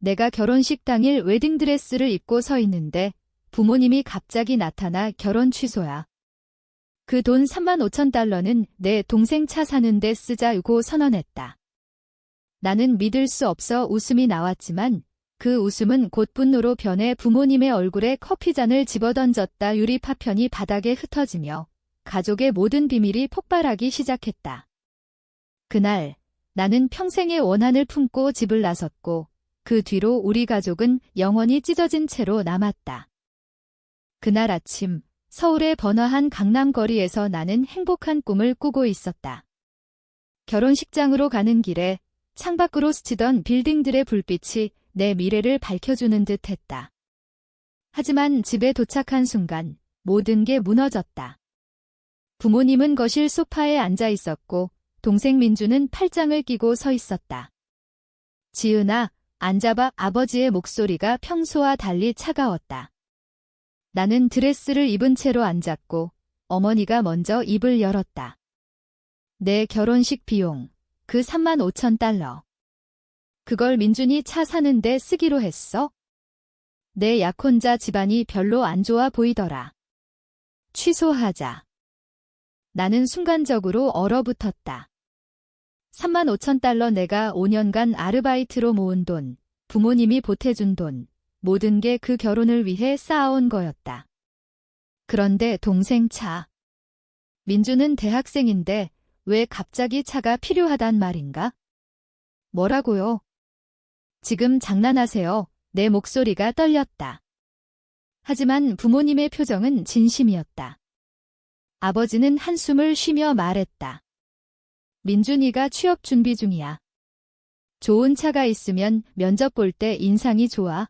내가 결혼식 당일 웨딩드레스를 입고 서 있는데 부모님이 갑자기 나타나 결혼 취소야. 그 돈 35,000달러는 내 동생 차 사는데 쓰자고 선언했다. 나는 믿을 수 없어 웃음이 나왔지만 그 웃음은 곧 분노로 변해 부모님의 얼굴에 커피잔을 집어던졌다. 유리 파편이 바닥에 흩어지며 가족의 모든 비밀이 폭발하기 시작했다. 그날 나는 평생의 원한을 품고 집을 나섰고 그 뒤로 우리 가족은 영원히 찢어진 채로 남았다. 그날 아침 서울의 번화한 강남거리에서 나는 행복한 꿈을 꾸고 있었다. 결혼식장으로 가는 길에 창밖으로 스치던 빌딩들의 불빛이 내 미래를 밝혀주는 듯 했다. 하지만 집에 도착한 순간 모든 게 무너졌다. 부모님은 거실 소파에 앉아 있었고 동생 민주는 팔짱을 끼고 서 있었다. 지은아, 앉아봐. 아버지의 목소리가 평소와 달리 차가웠다. 나는 드레스를 입은 채로 앉았고 어머니가 먼저 입을 열었다. 내 결혼식 비용, 그 35,000달러. 그걸 민준이 차 사는데 쓰기로 했어? 내 약혼자 집안이 별로 안 좋아 보이더라. 취소하자. 나는 순간적으로 얼어붙었다. 35,000달러 내가 5년간 아르바이트로 모은 돈, 부모님이 보태준 돈, 모든 게 그 결혼을 위해 쌓아온 거였다. 그런데 동생 차. 민주는 대학생인데 왜 갑자기 차가 필요하단 말인가? 뭐라고요? 지금 장난하세요. 내 목소리가 떨렸다. 하지만 부모님의 표정은 진심이었다. 아버지는 한숨을 쉬며 말했다. 민준이가 취업 준비 중이야. 좋은 차가 있으면 면접 볼 때 인상이 좋아.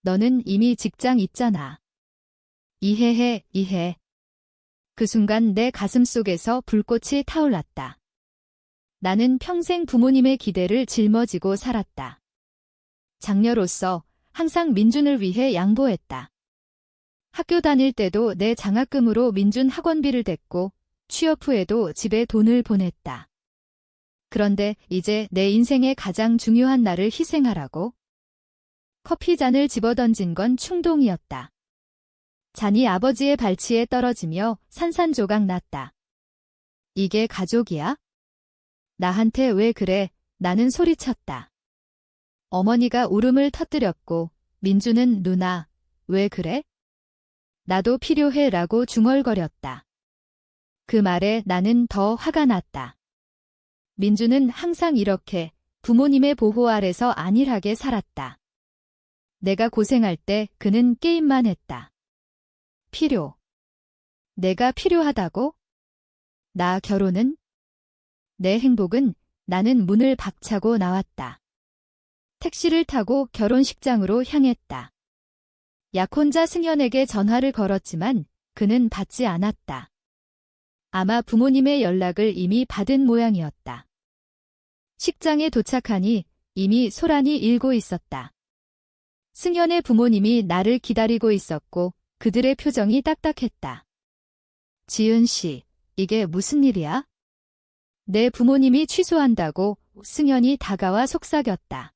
너는 이미 직장 있잖아. 이해해, 이해. 그 순간 내 가슴 속에서 불꽃이 타올랐다. 나는 평생 부모님의 기대를 짊어지고 살았다. 장녀로서 항상 민준을 위해 양보했다. 학교 다닐 때도 내 장학금으로 민준 학원비를 댔고 취업 후에도 집에 돈을 보냈다. 그런데 이제 내 인생의 가장 중요한 날을 희생하라고? 커피잔을 집어던진 건 충동이었다. 잔이 아버지의 발치에 떨어지며 산산조각 났다. 이게 가족이야? 나한테 왜 그래? 나는 소리쳤다. 어머니가 울음을 터뜨렸고 민주는 누나, 왜 그래? 나도 필요해 라고 중얼거렸다. 그 말에 나는 더 화가 났다. 민주는 항상 이렇게 부모님의 보호 아래서 안일하게 살았다. 내가 고생할 때 그는 게임만 했다. 필요. 내가 필요하다고? 나 결혼은? 내 행복은? 나는 문을 박차고 나왔다. 택시를 타고 결혼식장으로 향했다. 약혼자 승현에게 전화를 걸었지만 그는 받지 않았다. 아마 부모님의 연락을 이미 받은 모양이었다. 식장에 도착하니 이미 소란이 일고 있었다. 승현의 부모님이 나를 기다리고 있었고 그들의 표정이 딱딱했다. 지은 씨, 이게 무슨 일이야? 내 부모님이 취소한다고. 승현이 다가와 속삭였다.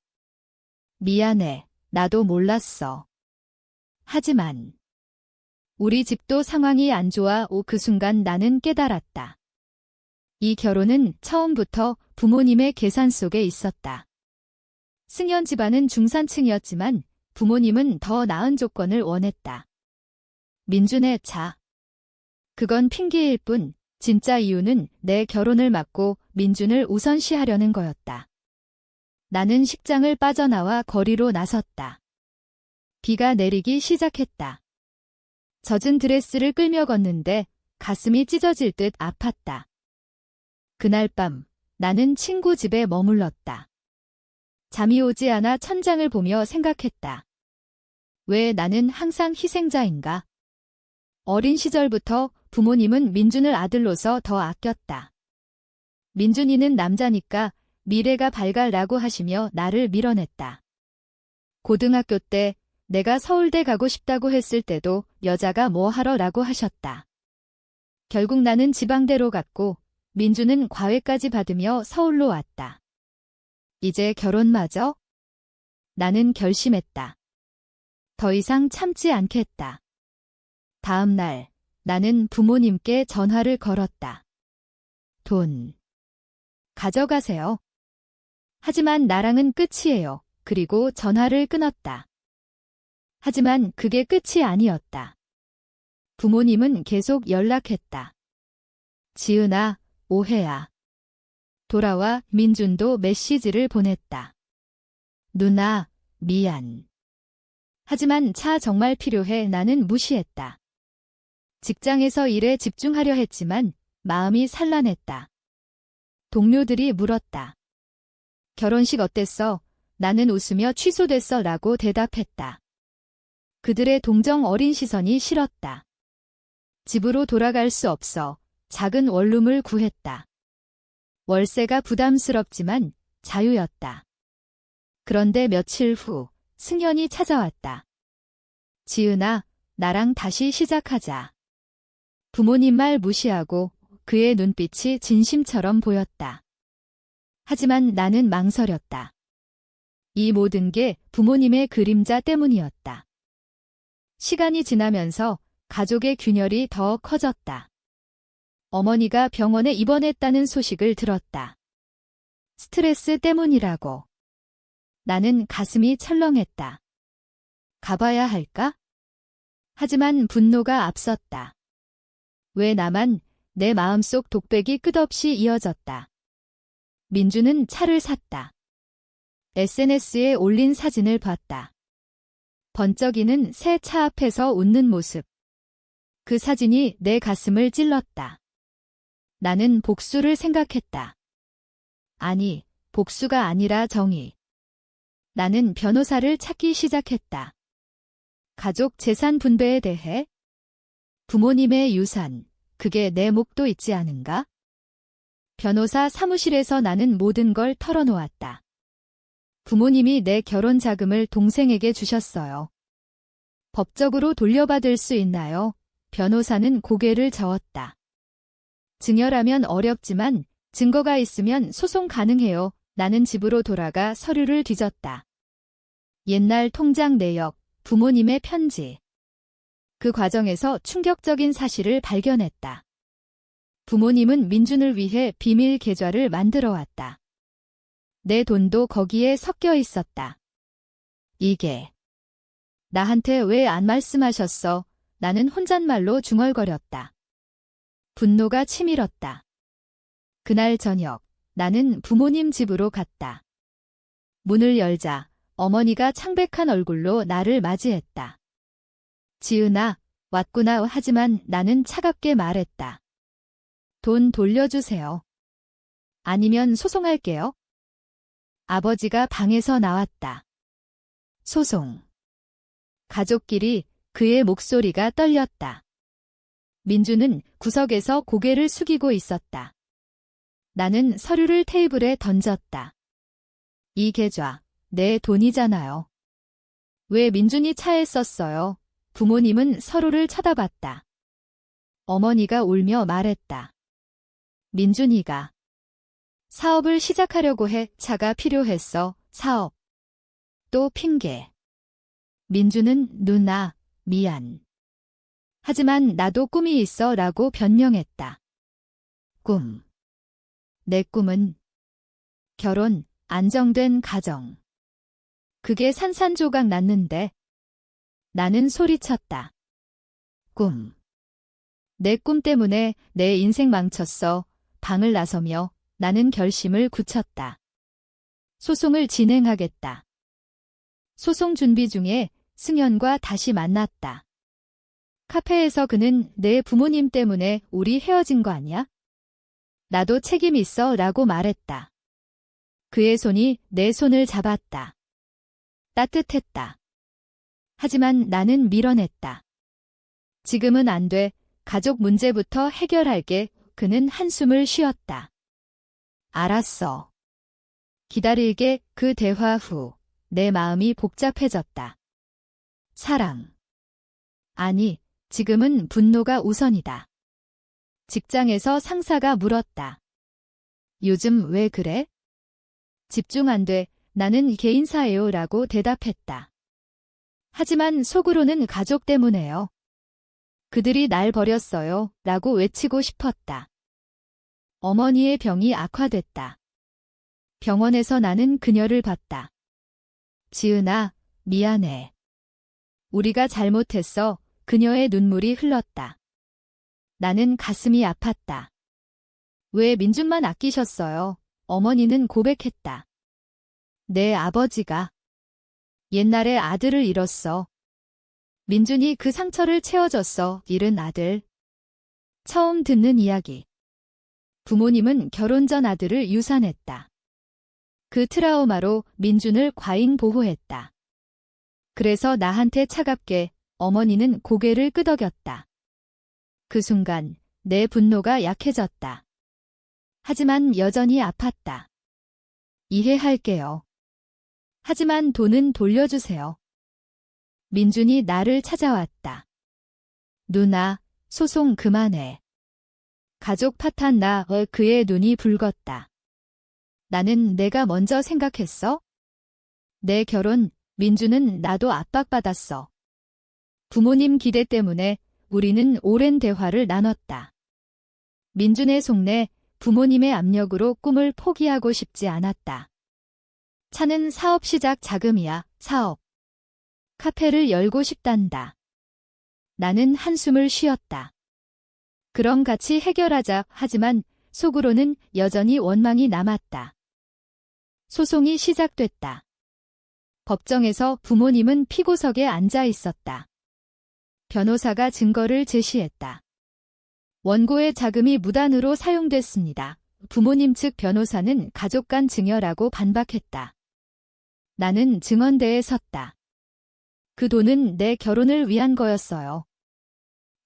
미안해, 나도 몰랐어. 하지만 우리 집도 상황이 안 좋아. 그 순간 나는 깨달았다. 이 결혼은 처음부터 부모님의 계산 속에 있었다. 승현 집안은 중산층이었지만 부모님은 더 나은 조건을 원했다. 민준의 차. 그건 핑계일 뿐 진짜 이유는 내 결혼을 막고 민준을 우선시하려는 거였다. 나는 식장을 빠져나와 거리로 나섰다. 비가 내리기 시작했다. 젖은 드레스를 끌며 걷는데 가슴이 찢어질 듯 아팠다. 그날 밤 나는 친구 집에 머물렀다. 잠이 오지 않아 천장을 보며 생각했다. 왜 나는 항상 희생자인가? 어린 시절부터 부모님은 민준을 아들로서 더 아꼈다. 민준이는 남자니까 미래가 밝아라고 하시며 나를 밀어냈다. 고등학교 때 내가 서울대 가고 싶다고 했을 때도 여자가 뭐 하러라고 하셨다. 결국 나는 지방대로 갔고 민주는 과외까지 받으며 서울로 왔다. 이제 결혼마저? 나는 결심했다. 더 이상 참지 않겠다. 다음 날, 나는 부모님께 전화를 걸었다. 돈. 가져가세요. 하지만 나랑은 끝이에요. 그리고 전화를 끊었다. 하지만 그게 끝이 아니었다. 부모님은 계속 연락했다. 지은아, 오해야. 돌아와. 민준도 메시지를 보냈다. 누나, 미안. 하지만 차 정말 필요해. 나는 무시했다. 직장에서 일에 집중하려 했지만 마음이 산란했다. 동료들이 물었다. 결혼식 어땠어? 나는 웃으며 취소됐어 라고 대답했다. 그들의 동정 어린 시선이 싫었다. 집으로 돌아갈 수 없어. 작은 원룸을 구했다. 월세가 부담스럽지만 자유였다. 그런데 며칠 후 승현이 찾아왔다. 지은아, 나랑 다시 시작하자. 부모님 말 무시하고 그의 눈빛이 진심처럼 보였다. 하지만 나는 망설였다. 이 모든 게 부모님의 그림자 때문이었다. 시간이 지나면서 가족의 균열이 더 커졌다. 어머니가 병원에 입원했다는 소식을 들었다. 스트레스 때문이라고. 나는 가슴이 철렁했다. 가봐야 할까? 하지만 분노가 앞섰다. 왜 나만? 내 마음속 독백이 끝없이 이어졌다. 민주는 차를 샀다. SNS에 올린 사진을 봤다. 번쩍이는 새 차 앞에서 웃는 모습. 그 사진이 내 가슴을 찔렀다. 나는 복수를 생각했다. 아니, 복수가 아니라 정의. 나는 변호사를 찾기 시작했다. 가족 재산 분배에 대해? 부모님의 유산, 그게 내 몫도 있지 않은가? 변호사 사무실에서 나는 모든 걸 털어놓았다. 부모님이 내 결혼 자금을 동생에게 주셨어요. 법적으로 돌려받을 수 있나요? 변호사는 고개를 저었다. 증여라면 어렵지만 증거가 있으면 소송 가능해요. 나는 집으로 돌아가 서류를 뒤졌다. 옛날 통장 내역, 부모님의 편지. 그 과정에서 충격적인 사실을 발견했다. 부모님은 민준을 위해 비밀 계좌를 만들어 왔다. 내 돈도 거기에 섞여 있었다. 이게 나한테 왜 안 말씀하셨어? 나는 혼잣말로 중얼거렸다. 분노가 치밀었다. 그날 저녁, 나는 부모님 집으로 갔다. 문을 열자 어머니가 창백한 얼굴로 나를 맞이했다. 지은아, 왔구나. 하지만 나는 차갑게 말했다. 돈 돌려주세요. 아니면 소송할게요. 아버지가 방에서 나왔다. 소송. 가족끼리. 그의 목소리가 떨렸다. 민주는 구석에서 고개를 숙이고 있었다. 나는 서류를 테이블에 던졌다. 이 계좌, 내 돈이잖아요. 왜 민준이 차에 썼어요? 부모님은 서로를 쳐다봤다. 어머니가 울며 말했다. 민준이가 사업을 시작하려고 해. 차가 필요했어. 사업. 또 핑계. 민주는 누나, 미안. 하지만 나도 꿈이 있어 라고 변명했다. 꿈. 내 꿈은 결혼, 안정된 가정. 그게 산산조각 났는데 나는 소리쳤다. 꿈. 내 꿈 때문에 내 인생 망쳤어. 방을 나서며 나는 결심을 굳혔다. 소송을 진행하겠다. 소송 준비 중에 승현과 다시 만났다. 카페에서 그는 내 부모님 때문에 우리 헤어진 거 아니야? 나도 책임 있어 라고 말했다. 그의 손이 내 손을 잡았다. 따뜻했다. 하지만 나는 밀어냈다. 지금은 안 돼. 가족 문제부터 해결할게. 그는 한숨을 쉬었다. 알았어. 기다릴게. 그 대화 후 내 마음이 복잡해졌다. 사랑. 아니, 지금은 분노가 우선이다. 직장에서 상사가 물었다. 요즘 왜 그래? 집중 안 돼. 나는 개인사예요 라고 대답했다. 하지만 속으로는 가족 때문에요. 그들이 날 버렸어요 라고 외치고 싶었다. 어머니의 병이 악화됐다. 병원에서 나는 그녀를 봤다. 지은아, 미안해. 우리가 잘못했어. 그녀의 눈물이 흘렀다. 나는 가슴이 아팠다. 왜 민준만 아끼셨어요? 어머니는 고백했다. 내 아버지가 옛날에 아들을 잃었어. 민준이 그 상처를 채워줬어. 잃은 아들. 처음 듣는 이야기. 부모님은 결혼 전 아들을 유산했다. 그 트라우마로 민준을 과잉 보호했다. 그래서 나한테 차갑게 어머니는 고개를 끄덕였다. 그 순간 내 분노가 약해졌다. 하지만 여전히 아팠다. 이해할게요. 하지만 돈은 돌려주세요. 민준이 나를 찾아왔다. 누나, 소송 그만해. 가족 파탄 나. 그의 눈이 붉었다. 나는 내가 먼저 생각했어? 내 결혼, 민준은 나도 압박받았어. 부모님 기대 때문에 우리는 오랜 대화를 나눴다. 민준의 속내, 부모님의 압력으로 꿈을 포기하고 싶지 않았다. 차는 사업 시작 자금이야, 사업. 카페를 열고 싶단다. 나는 한숨을 쉬었다. 그럼 같이 해결하자. 하지만 속으로는 여전히 원망이 남았다. 소송이 시작됐다. 법정에서 부모님은 피고석에 앉아 있었다. 변호사가 증거를 제시했다. 원고의 자금이 무단으로 사용됐습니다. 부모님 측 변호사는 가족 간 증여라고 반박했다. 나는 증언대에 섰다. 그 돈은 내 결혼을 위한 거였어요.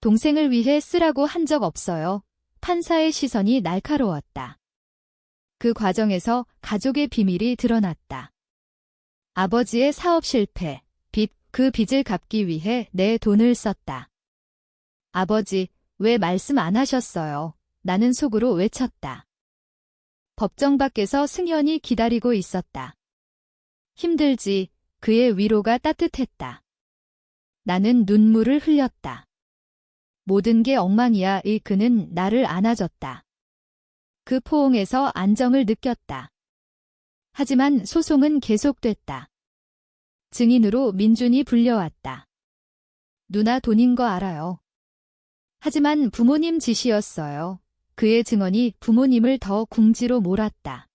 동생을 위해 쓰라고 한 적 없어요. 판사의 시선이 날카로웠다. 그 과정에서 가족의 비밀이 드러났다. 아버지의 사업 실패, 빚, 그 빚을 갚기 위해 내 돈을 썼다. 아버지, 왜 말씀 안 하셨어요? 나는 속으로 외쳤다. 법정 밖에서 승현이 기다리고 있었다. 힘들지. 그의 위로가 따뜻했다. 나는 눈물을 흘렸다. 모든 게 엉망이야. 그는 나를 안아줬다. 그 포옹에서 안정을 느꼈다. 하지만 소송은 계속됐다. 증인으로 민준이 불려왔다. 누나 돈인 거 알아요. 하지만 부모님 짓이었어요. 그의 증언이 부모님을 더 궁지로 몰았다.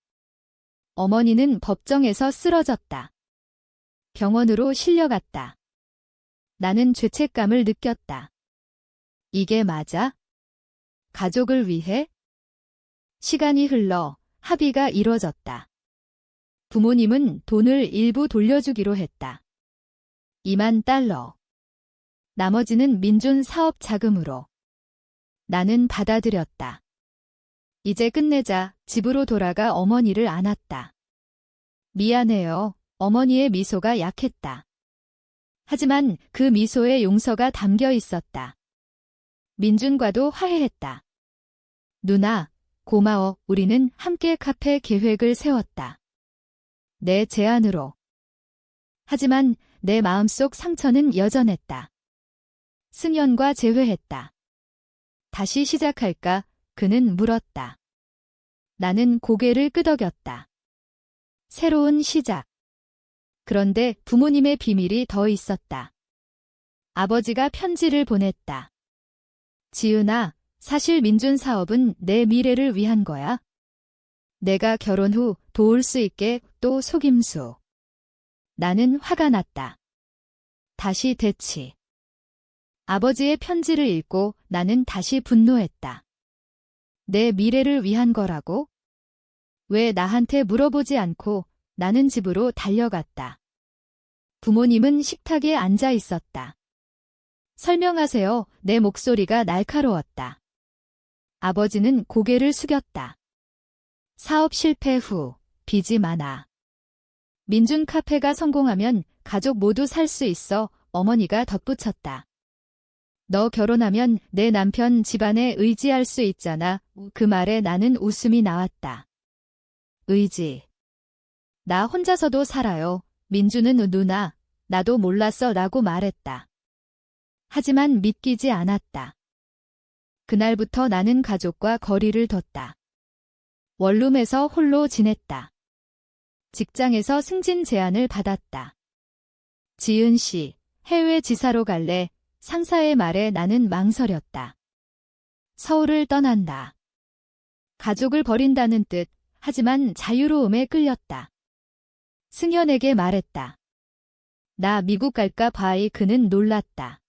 어머니는 법정에서 쓰러졌다. 병원으로 실려갔다. 나는 죄책감을 느꼈다. 이게 맞아? 가족을 위해? 시간이 흘러 합의가 이뤄졌다. 부모님은 돈을 일부 돌려주기로 했다. 2만 달러. 나머지는 민준 사업 자금으로. 나는 받아들였다. 이제 끝내자. 집으로 돌아가 어머니를 안았다. 미안해요. 어머니의 미소가 약했다. 하지만 그 미소에 용서가 담겨 있었다. 민준과도 화해했다. 누나, 고마워. 우리는 함께 카페 계획을 세웠다. 내 제안으로. 하지만 내 마음속 상처는 여전했다. 승현과 재회했다. 다시 시작할까? 그는 물었다. 나는 고개를 끄덕였다. 새로운 시작. 그런데 부모님의 비밀이 더 있었다. 아버지가 편지를 보냈다. 지은아, 사실 민준 사업은 내 미래를 위한 거야. 내가 결혼 후 도울 수 있게. 또 속임수. 나는 화가 났다. 다시 대치. 아버지의 편지를 읽고 나는 다시 분노했다. 내 미래를 위한 거라고? 왜 나한테 물어보지 않고 나는 집으로 달려갔다. 부모님은 식탁에 앉아 있었다. 설명하세요. 내 목소리가 날카로웠다. 아버지는 고개를 숙였다. 사업 실패 후 빚이 많아. 민준 카페가 성공하면 가족 모두 살 수 있어. 어머니가 덧붙였다. 너 결혼하면 내 남편 집안에 의지할 수 있잖아. 그 말에 나는 웃음이 나왔다. 의지. 나 혼자서도 살아요. 민주는 누나, 나도 몰랐어 라고 말했다. 하지만 믿기지 않았다. 그날부터 나는 가족과 거리를 뒀다. 원룸에서 홀로 지냈다. 직장에서 승진 제안을 받았다. 지은 씨, 해외 지사로 갈래? 상사의 말에 나는 망설였다. 서울을 떠난다. 가족을 버린다는 뜻, 하지만 자유로움에 끌렸다. 승현에게 말했다. 나 미국 갈까 봐이. 그는 놀랐다.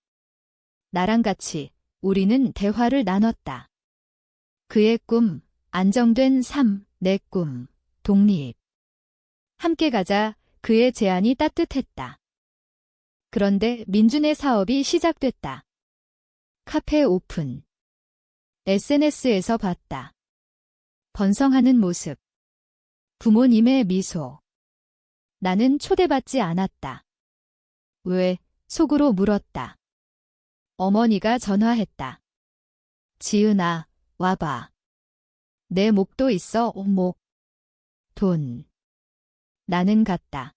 나랑 같이 우리는 대화를 나눴다. 그의 꿈, 안정된 삶, 내 꿈, 독립. 함께 가자. 그의 제안이 따뜻했다. 그런데 민준의 사업이 시작됐다. 카페 오픈. SNS에서 봤다. 번성하는 모습. 부모님의 미소. 나는 초대받지 않았다. 왜? 속으로 물었다. 어머니가 전화했다. 지은아, 와봐. 내 목도 있어, 목. 돈. 나는 갔다.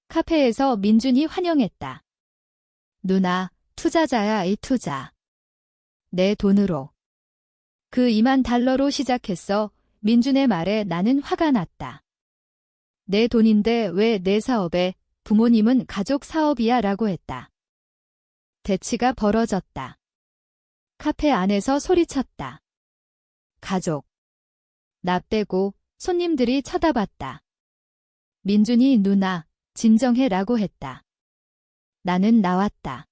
카페에서 민준이 환영했다. 누나, 투자자야. 이 투자. 내 돈으로. 그 $20,000로 시작했어. 민준의 말에 나는 화가 났다. 내 돈인데 왜 내 사업에? 부모님은 가족 사업이야 라고 했다. 대치가 벌어졌다. 카페 안에서 소리쳤다. 가족. 나 빼고 손님들이 쳐다봤다. 민준이 누나, 진정해 라고 했다. 나는 나왔다.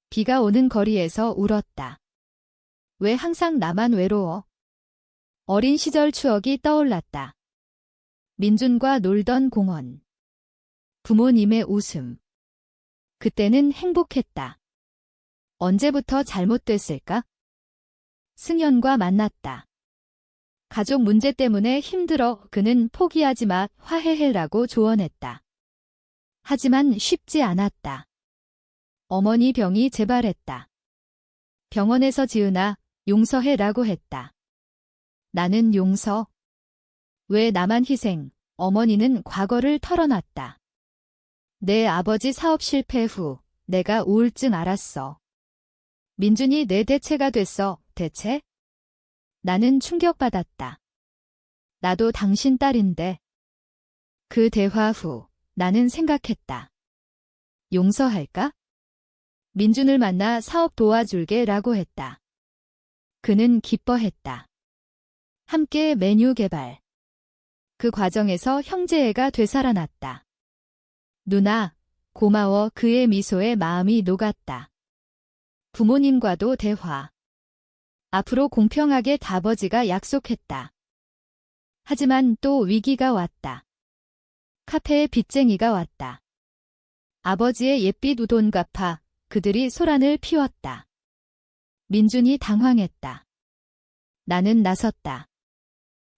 비가 오는 거리에서 울었다. 왜 항상 나만 외로워? 어린 시절 추억이 떠올랐다. 민준과 놀던 공원. 부모님의 웃음. 그때는 행복했다. 언제부터 잘못됐을까? 승현과 만났다. 가족 문제 때문에 힘들어. 그는 포기하지 마, 화해해라고 조언했다. 하지만 쉽지 않았다. 어머니 병이 재발했다. 병원에서 지은아, 용서해라고 했다. 나는 용서? 왜 나만 희생? 어머니는 과거를 털어놨다. 내 아버지 사업 실패 후 내가 우울증 알았어. 민준이 내 대체가 됐어. 대체? 나는 충격받았다. 나도 당신 딸인데. 그 대화 후 나는 생각했다. 용서할까? 민준을 만나 사업 도와줄게 라고 했다. 그는 기뻐했다. 함께 메뉴 개발. 그 과정에서 형제애가 되살아났다. 누나, 고마워. 그의 미소에 마음이 녹았다. 부모님과도 대화. 앞으로 공평하게 아버지가 약속했다. 하지만 또 위기가 왔다. 카페에 빚쟁이가 왔다. 아버지의 옛빚 돈 갚아 그들이 소란을 피웠다. 민준이 당황했다. 나는 나섰다.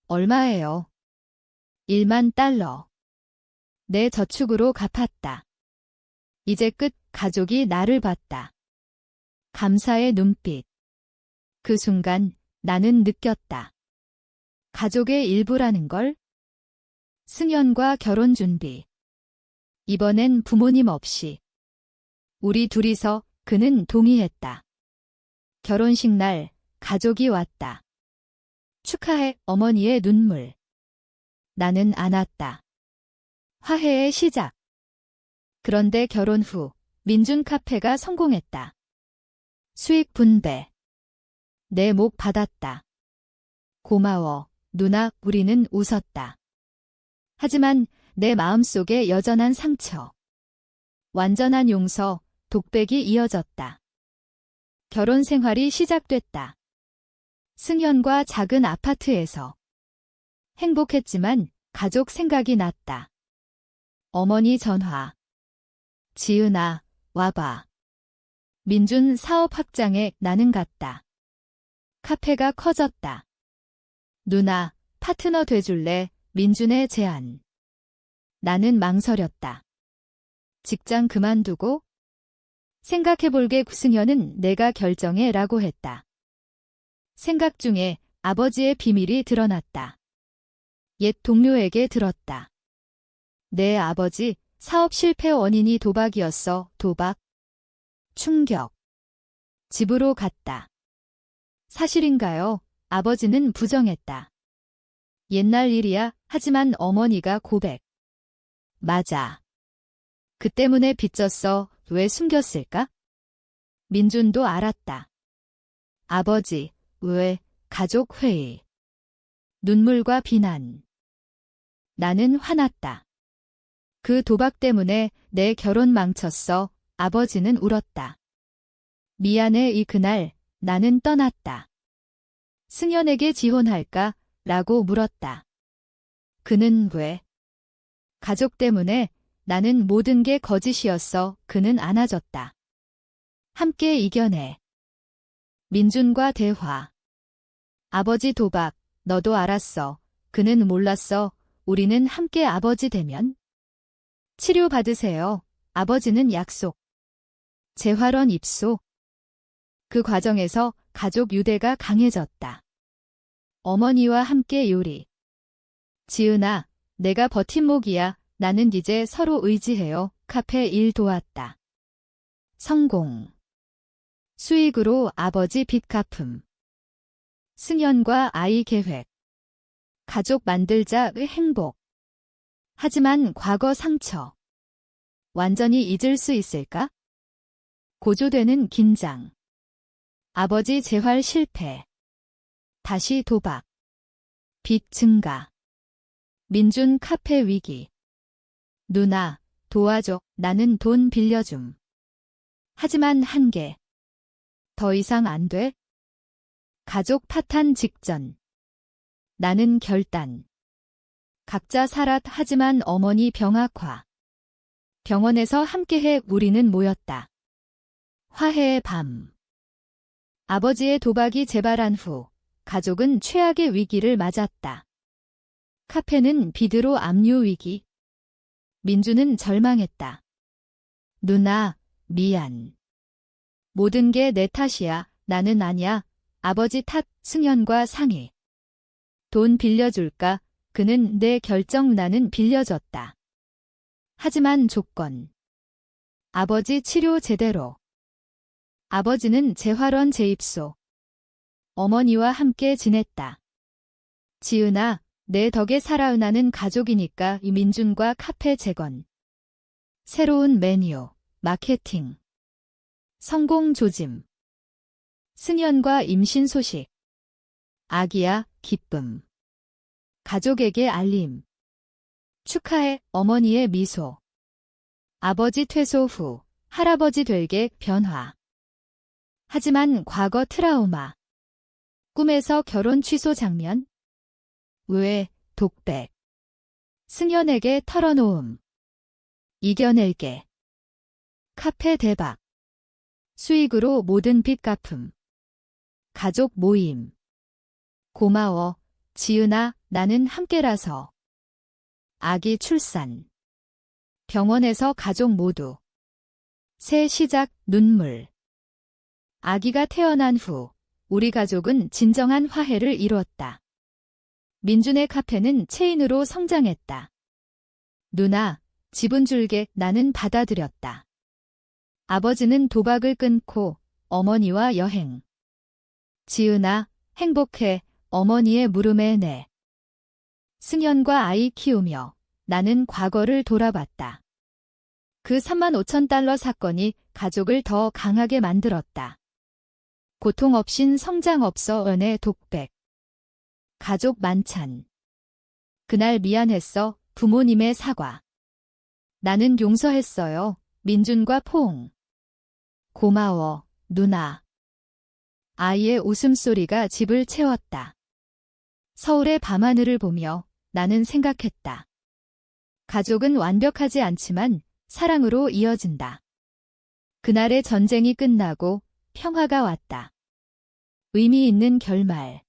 얼마예요? $10,000. 내 저축으로 갚았다. 이제 끝. 가족이 나를 봤다. 감사의 눈빛. 그 순간 나는 느꼈다. 가족의 일부라는 걸. 승현과 결혼 준비. 이번엔 부모님 없이. 우리 둘이서. 그는 동의했다. 결혼식 날 가족이 왔다. 축하해. 어머니의 눈물. 나는 안았다. 화해의 시작. 그런데 결혼 후 민준 카페가 성공했다. 수익 분배. 내 목 받았다. 고마워, 누나. 우리는 웃었다. 하지만 내 마음속에 여전한 상처. 완전한 용서, 독백이 이어졌다. 결혼 생활이 시작됐다. 승현과 작은 아파트에서. 행복했지만 가족 생각이 났다. 어머니 전화. 지은아, 와봐. 민준 사업 확장에 나는 갔다. 카페가 커졌다. 누나, 파트너 돼줄래? 민준의 제안. 나는 망설였다. 직장 그만두고? 생각해볼게. 승현은 내가 결정해 라고 했다. 생각 중에 아버지의 비밀이 드러났다. 옛 동료에게 들었다. 내 아버지 사업 실패 원인이 도박이었어. 도박. 충격. 집으로 갔다. 사실인가요? 아버지는 부정했다. 옛날 일이야. 하지만 어머니가 고백. 맞아. 그 때문에 빚졌어. 왜 숨겼을까? 민준도 알았다. 아버지, 왜? 가족 회의. 눈물과 비난. 나는 화났다. 그 도박 때문에 내 결혼 망쳤어. 아버지는 울었다. 미안해. 그날 나는 떠났다. 승연에게 지혼할까? 라고 물었다. 그는 왜? 가족 때문에. 나는 모든 게 거짓이었어. 그는 안아줬다. 함께 이겨내. 민준과 대화. 아버지 도박, 너도 알았어. 그는 몰랐어. 우리는 함께 아버지 되면? 치료받으세요. 아버지는 약속. 재활원 입소. 그 과정에서 가족 유대가 강해졌다. 어머니와 함께 요리. 지은아, 내가 버팀목이야. 나는 이제 서로 의지해요. 카페 일 도왔다. 성공. 수익으로 아버지 빚 갚음. 승연과 아이 계획. 가족 만들자의 행복. 하지만 과거 상처. 완전히 잊을 수 있을까? 고조되는 긴장. 아버지 재활 실패. 다시 도박. 빚 증가. 민준 카페 위기. 누나, 도와줘. 나는 돈 빌려줌. 하지만 한계. 더 이상 안 돼? 가족 파탄 직전. 나는 결단. 각자 살았. 하지만 어머니 병악화. 병원에서 함께해. 우리는 모였다. 화해의 밤. 아버지의 도박이 재발한 후 가족은 최악의 위기를 맞았다. 카페는 비드로 압류 위기. 민주는 절망했다. 누나, 미안. 모든 게 내 탓이야. 나는 아냐. 아버지 탓. 승연과 상의. 돈 빌려줄까? 그는 내 결정. 나는 빌려줬다. 하지만 조건. 아버지 치료 제대로. 아버지는 재활원 재입소. 어머니와 함께 지냈다. 지은아, 내 덕에 살아. 나는 가족이니까. 민준과 카페 재건. 새로운 메뉴, 마케팅. 성공 조짐. 승연과 임신 소식. 아기야, 기쁨. 가족에게 알림. 축하해. 어머니의 미소. 아버지 퇴소 후 할아버지 될게 변화. 하지만 과거 트라우마. 꿈에서 결혼 취소 장면. 왜? 독백. 승연에게 털어놓음. 이겨낼게. 카페 대박. 수익으로 모든 빚 갚음. 가족 모임. 고마워. 지은아, 나는 함께라서. 아기 출산. 병원에서 가족 모두. 새 시작. 눈물. 아기가 태어난 후 우리 가족은 진정한 화해를 이루었다. 민준의 카페는 체인으로 성장했다. 누나, 지분 줄게. 나는 받아들였다. 아버지는 도박을 끊고 어머니와 여행. 지은아, 행복해. 어머니의 물음에 내. 승연과 아이 키우며 나는 과거를 돌아봤다. 그 35,000달러 사건이 가족을 더 강하게 만들었다. 고통 없인 성장 없어. 은혜 독백. 가족 만찬. 그날 미안했어. 부모님의 사과. 나는 용서했어요. 민준과 포옹. 고마워, 누나. 아이의 웃음소리가 집을 채웠다. 서울의 밤하늘을 보며 나는 생각했다. 가족은 완벽하지 않지만 사랑으로 이어진다. 그날의 전쟁이 끝나고 평화가 왔다. 의미 있는 결말.